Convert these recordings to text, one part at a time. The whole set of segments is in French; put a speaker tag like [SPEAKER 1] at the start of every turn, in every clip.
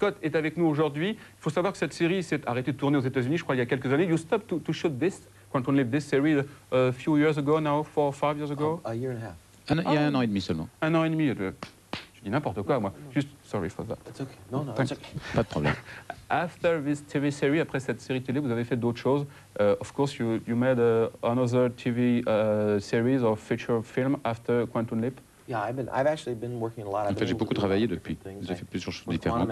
[SPEAKER 1] Scott est avec nous aujourd'hui. Il faut savoir que cette série s'est arrêtée de tourner aux États-Unis, je crois, il y a quelques années. You stopped to shoot this, Quantum Leap, this series a few years ago now, 4 or 5 years ago?
[SPEAKER 2] A year and a half.
[SPEAKER 3] Il y a un an et demi seulement.
[SPEAKER 1] Un an et demi. Je dis n'importe quoi, moi. Juste, sorry for that.
[SPEAKER 2] It's okay. No, no, it's okay.
[SPEAKER 3] Pas de problème.
[SPEAKER 1] After this TV series, après cette série télé, vous avez fait d'autres choses. Of course, you made another TV series or feature film after Quantum Leap.
[SPEAKER 2] Yeah, I've actually been working a lot.
[SPEAKER 3] En fait, j'ai beaucoup travaillé depuis. J'ai fait plusieurs choses différentes.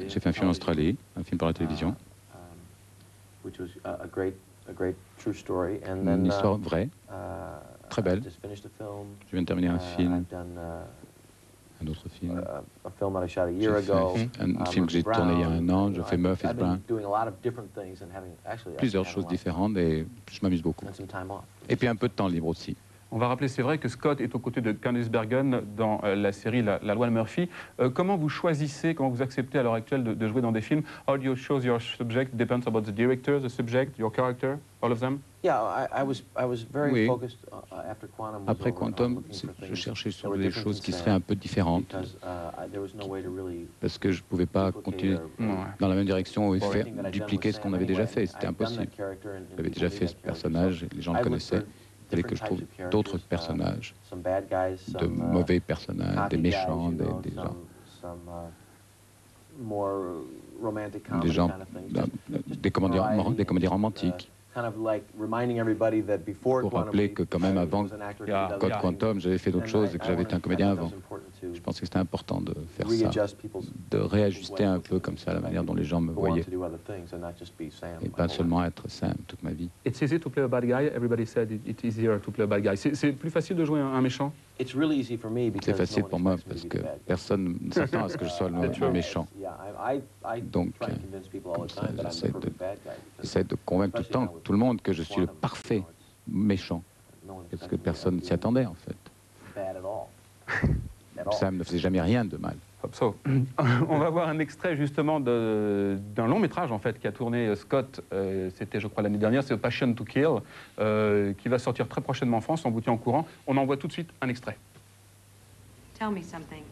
[SPEAKER 3] J'ai fait un film en Australie, un film pour la télévision.
[SPEAKER 2] Which was a great true story. And
[SPEAKER 3] then, une histoire vraie, très belle. Je viens de terminer un film. Un autre film. Un film que j'ai tourné il y a un an, je fais Murphy's Brown. Plusieurs choses différentes et je m'amuse beaucoup. Et puis un peu de temps libre aussi.
[SPEAKER 1] On va rappeler, c'est vrai que Scott est aux côtés de Candice Bergen dans la série La Loi de Murphy. Comment vous choisissez, comment vous acceptez à l'heure actuelle de jouer dans des films? How do you choose your subject? Depends about the director, the subject, your character, all of them?
[SPEAKER 2] Yeah, I was very focused after Quantum.
[SPEAKER 3] Après Quantum, je cherchais sur des choses qui seraient un peu différentes. Parce que je ne pouvais pas continuer dans la même direction et faire dupliquer ce qu'on avait déjà fait. C'était impossible. J'avais déjà fait ce personnage, les gens le connaissaient. Il fallait que je trouve d'autres personnages, de mauvais personnages, des méchants, des gens, des comédies romantiques. Pour rappeler que quand même avant Code Quantum, j'avais fait d'autres choses et que j'avais été un comédien avant. Je pensais que c'était important de faire ça, de réajuster un peu comme ça la manière dont les gens me voyaient. Et pas seulement être Sam toute ma vie.
[SPEAKER 1] It's easy to play a bad guy. Everybody said it's easier to play a bad guy. C'est plus facile de jouer un méchant?
[SPEAKER 3] C'est facile pour moi parce que personne ne s'attend à ce que je sois le méchant. Donc, j'essaie de convaincre tout le monde que je suis le parfait méchant. Parce que personne ne s'y attendait, en fait. Sam ne faisait jamais rien de mal.
[SPEAKER 1] On va voir un extrait justement d'un long métrage en fait qui a tourné Scott, c'était je crois l'année dernière, c'est Passion to Kill, qui va sortir très prochainement en France, on vous tient au courant. On envoie tout de suite un extrait.
[SPEAKER 4] Tell me something.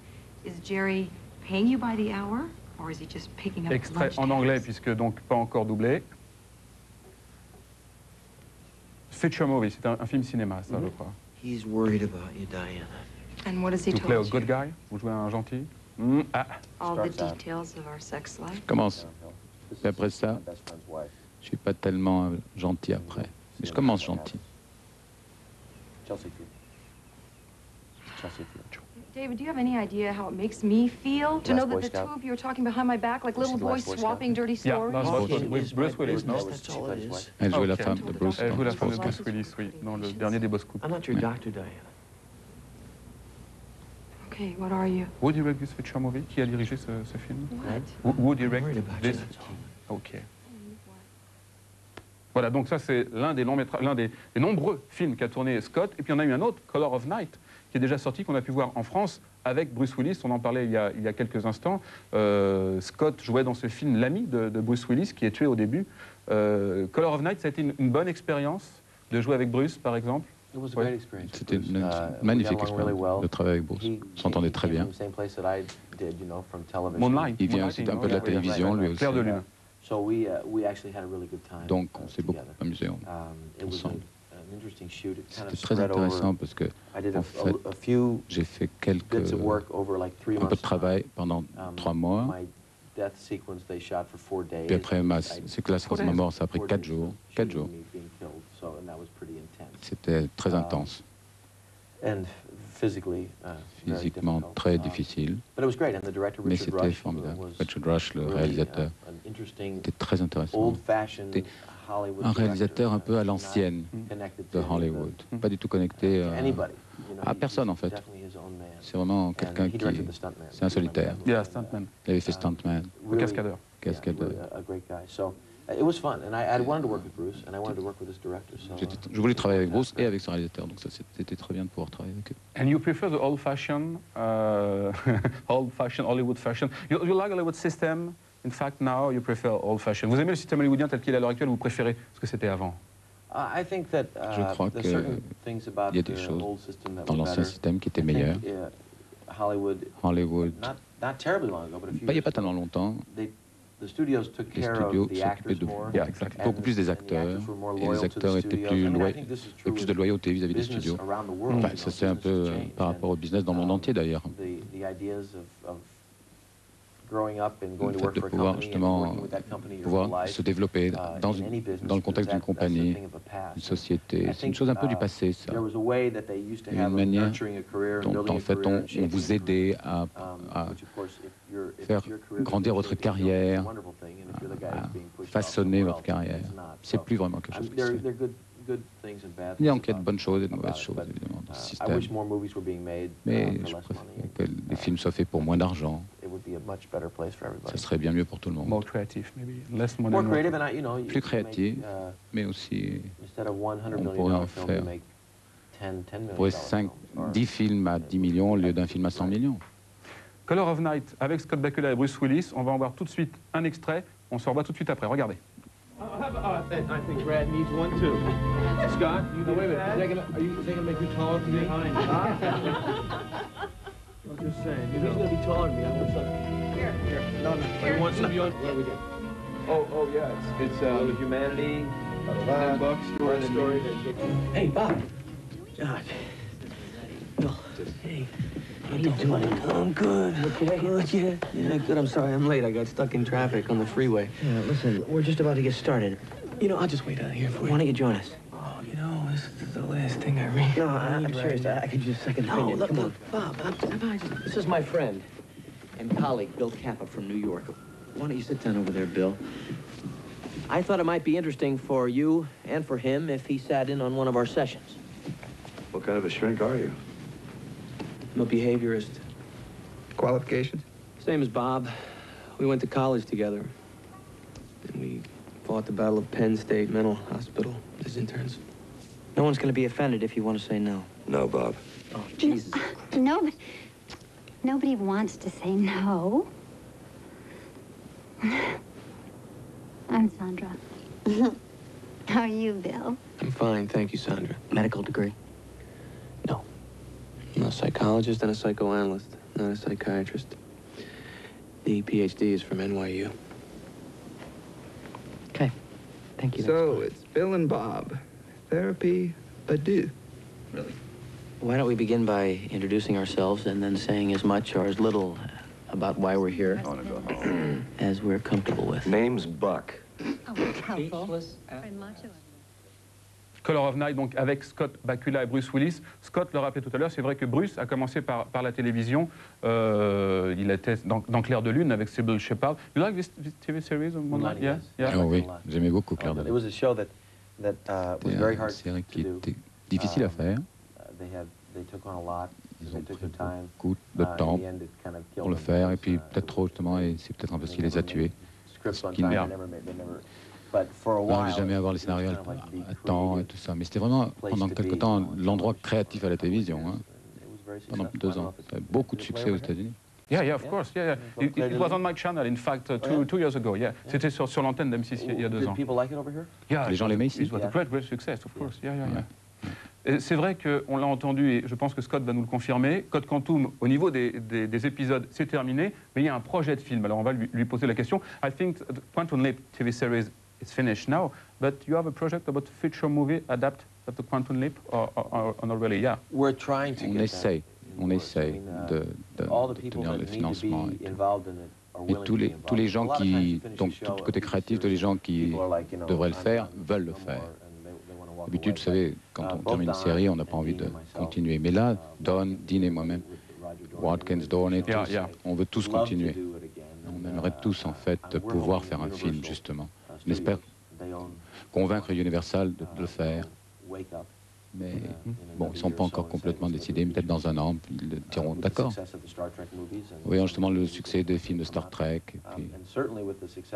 [SPEAKER 4] Is Jerry paying you by the hour or is he just picking up
[SPEAKER 1] extrait en anglais puisque donc pas encore doublé. Feature movie, c'est un film cinéma ça je crois.
[SPEAKER 5] He's worried about you, Diana.
[SPEAKER 4] And what has he
[SPEAKER 1] told you?
[SPEAKER 4] To
[SPEAKER 1] play a good guy, vous jouez un gentil.
[SPEAKER 4] All the details of our sex life.
[SPEAKER 3] Je commence. Et après ça, je suis pas tellement gentil après. Mais je commence gentil.
[SPEAKER 4] David, do you have any idea how it makes me feel to know that the two of you are talking behind my back like little boys swapping dirty stories?
[SPEAKER 1] Yeah, Bruce Willis, non?
[SPEAKER 3] Elle jouait la femme de Bruce.
[SPEAKER 1] Elle joue la femme de Bruce Willis, oui, dans le dernier des Boss Scouts.
[SPEAKER 5] I'm not your doctor, Diana.
[SPEAKER 4] Okay, what are you?
[SPEAKER 1] Who directed this feature movie? Qui a dirigé ce film?
[SPEAKER 4] What?
[SPEAKER 1] Who directed this? Ok. Voilà, donc ça c'est l'un des nombreux films qu'a tourné Scott. Et puis on a eu un autre, Color of Night, qui est déjà sorti, qu'on a pu voir en France avec Bruce Willis. On en parlait il y a quelques instants. Scott jouait dans ce film l'ami de Bruce Willis, qui est tué au début. Color of Night, ça a été une bonne expérience de jouer avec Bruce, par exemple.
[SPEAKER 3] C'était une magnifique expérience de travailler avec Bruce. On s'entendait très bien. Il vient aussi un peu de la télévision, lui aussi.
[SPEAKER 1] Clair de lune.
[SPEAKER 3] Donc on s'est beaucoup amusé ensemble. C'était très intéressant parce que, en fait, j'ai fait un peu de travail pendant 3 mois. Puis après, la séquence de ma mort, ça a pris 4 jours. 4 jours. C'était très intense. Physiquement très difficile. Mais c'était formidable. Richard Rush, le réalisateur, était très intéressant. C'était un réalisateur un peu à l'ancienne de Hollywood. Pas du tout connecté à personne, en fait. C'est vraiment quelqu'un qui... C'est un solitaire.
[SPEAKER 1] Yeah, stuntman.
[SPEAKER 3] Il avait fait Stuntman.
[SPEAKER 1] Le cascadeur.
[SPEAKER 3] Cascadeur. Je voulais travailler avec Bruce et avec son réalisateur, donc c'était très bien de pouvoir travailler avec eux.
[SPEAKER 1] And you prefer the old-fashioned Hollywood fashion? You like Hollywood system? In fact, now you prefer old-fashioned. Vous aimez le système hollywoodien tel qu'il est à l'heure actuelle ou vous préférez ce que c'était avant?
[SPEAKER 3] Je crois qu'il y a des choses dans l'ancien système qui étaient meilleures. Hollywood il n'y a pas tellement longtemps, les studios s'occupaient beaucoup plus des acteurs, et les acteurs étaient plus de loyauté vis-à-vis des studios. Enfin, ça c'est un peu par rapport au business dans le monde entier d'ailleurs. Le fait de pouvoir justement se développer dans le contexte d'une compagnie, d'une société, c'est une chose un peu du passé, ça. Il y a une manière dont en fait on vous aidait à faire grandir votre carrière, à façonner votre carrière. C'est plus vraiment quelque chose qui se fait. Il y a de bonnes choses et de mauvaises choses, évidemment, dans ce système. Mais je préfère que les films soient faits pour moins d'argent. Ça serait bien mieux pour tout le monde. Plus créatif, mais aussi on pourrait en faire 10 films à 10 millions au lieu d'un film à 100 millions.
[SPEAKER 1] Color of Night avec Scott Bakula et Bruce Willis. On va en voir tout de suite un extrait. On se revoit tout de suite après. Regardez.
[SPEAKER 6] I think Brad needs one too. Scott, you wait a minute. Is that gonna make you taller than me? I'm just saying. If he's gonna be taller than me, I want something. Here. No. You want some? What do we do? Oh yeah. It's Humanity. $10. Story. Hey, Bob. God. Bill. Hey. How you doing? I'm good. Okay? Good, yeah. Yeah, good. I'm sorry I'm late. I got stuck in traffic on the freeway.
[SPEAKER 5] Yeah, listen, we're just about to get started.
[SPEAKER 6] You know, I'll just wait out here for you.
[SPEAKER 5] Why don't you join us?
[SPEAKER 6] Oh, you know, this is the last thing I read.
[SPEAKER 5] No, I'm serious. I could use a second opinion.
[SPEAKER 6] Look,
[SPEAKER 5] Come on.
[SPEAKER 6] Bob, this is my friend and colleague, Bill Kappa from New York.
[SPEAKER 5] Why don't you sit down over there, Bill?
[SPEAKER 6] I thought it might be interesting for you and for him if he sat in on one of our sessions.
[SPEAKER 7] What kind of a shrink are you?
[SPEAKER 6] I'm a behaviorist.
[SPEAKER 7] Qualifications?
[SPEAKER 6] Same as Bob. We went to college together. And we fought the Battle of Penn State Mental Hospital as interns.
[SPEAKER 5] No one's going to be offended if you want to say no.
[SPEAKER 7] No, Bob.
[SPEAKER 5] Oh, Jesus.
[SPEAKER 8] No, but nobody wants to say no. I'm Sandra. How are you, Bill?
[SPEAKER 6] I'm fine, thank you, Sandra.
[SPEAKER 5] Medical degree?
[SPEAKER 6] No. I'm a psychologist and a psychoanalyst, not a psychiatrist. The PhD is from NYU.
[SPEAKER 5] Okay. Thank you.
[SPEAKER 7] So, it's Bill and Bob. Therapy adieu. Really?
[SPEAKER 5] Why don't we begin by introducing ourselves and then saying as much or as little about why we're here
[SPEAKER 7] I want to go home.
[SPEAKER 5] as we're comfortable with.
[SPEAKER 7] Name's Buck.
[SPEAKER 8] Oh, helpful. Very macho.
[SPEAKER 1] Color of Night, donc avec Scott Bakula et Bruce Willis. Scott le rappelait tout à l'heure, c'est vrai que Bruce a commencé par la télévision. Il était dans Clair de Lune avec Sybil Shepherd. You like this TV series?
[SPEAKER 3] Yeah? Oh oui, j'aimais beaucoup Clair de Lune. C'était une série qui était difficile à faire. Ils ont pris beaucoup de temps pour le faire, et puis peut-être trop justement, et c'est peut-être un peu ce qui les a tués. Ce qui on n'arrive jamais à voir les scénarios à temps et tout ça. Mais c'était vraiment, pendant quelque temps, l'endroit créatif à la télévision. Hein. Pendant 2 ans. Ça a beaucoup de succès aux États-Unis.
[SPEAKER 1] Yeah, of course. Yeah. It was on my channel, in fact, two years ago. Yeah, c'était sur l'antenne d'M6 il y a 2 ans. Yeah,
[SPEAKER 3] les gens l'aimaient ici.
[SPEAKER 1] It was a great success, of course. Yeah. C'est vrai qu'on l'a entendu, et je pense que Scott va nous le confirmer. Code Quantum, au niveau des épisodes, c'est terminé, mais il y a un projet de film. Alors on va lui poser la question. I think the Quantum Leap TV series is finished now, but you have a project about feature movie adapt of the Quantum Leap, or not really? Yeah.
[SPEAKER 2] We're trying to.
[SPEAKER 3] On essaye de tenir le financement. Et tous les gens qui, donc tout le côté créatif, tous les gens qui devraient le faire, veulent le faire. D'habitude, vous savez, quand on termine une série, on n'a pas envie de continuer. Mais là, Don, Dean et moi-même, Watkins, Dawn et tous, on veut tous continuer. On aimerait tous, en fait, pouvoir faire un film, justement. On espère convaincre Universal de le faire. Mais bon, ils ne sont pas encore complètement décidés. Peut-être dans 1 an, ils le diront d'accord. Oui, justement, le succès des films de Star Trek, et puis,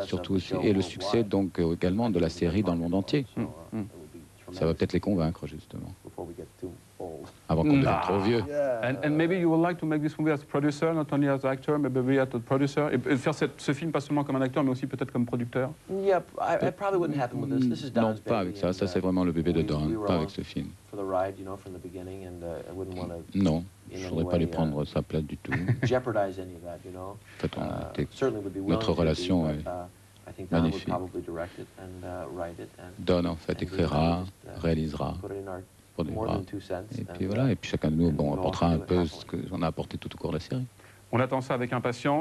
[SPEAKER 3] surtout aussi, et le succès donc également de la série dans le monde entier. Ça va peut-être les convaincre, justement. Avant qu'on devienne trop vieux.
[SPEAKER 1] And maybe you would like to make this movie as a producer, not only as an actor, but maybe as a producer. Et faire ce film pas seulement comme un acteur, mais aussi peut-être comme producteur.
[SPEAKER 2] Yeah, it probably wouldn't happen with this. This is Don's baby.
[SPEAKER 3] Non, pas avec ça. Ça, c'est vraiment le bébé de Don, pas avec ce film.
[SPEAKER 2] For the ride, you know, from the beginning, and I wouldn't want to.
[SPEAKER 3] Non, Je ne voudrais pas lui prendre sa place du tout. En fait, notre relation est magnifique. Don, en fait, écrira, réalisera, produira. Et puis voilà, et puis chacun de nous, bon, apportera un peu ce qu'on a apporté tout au cours de la série.
[SPEAKER 1] On attend ça avec impatience.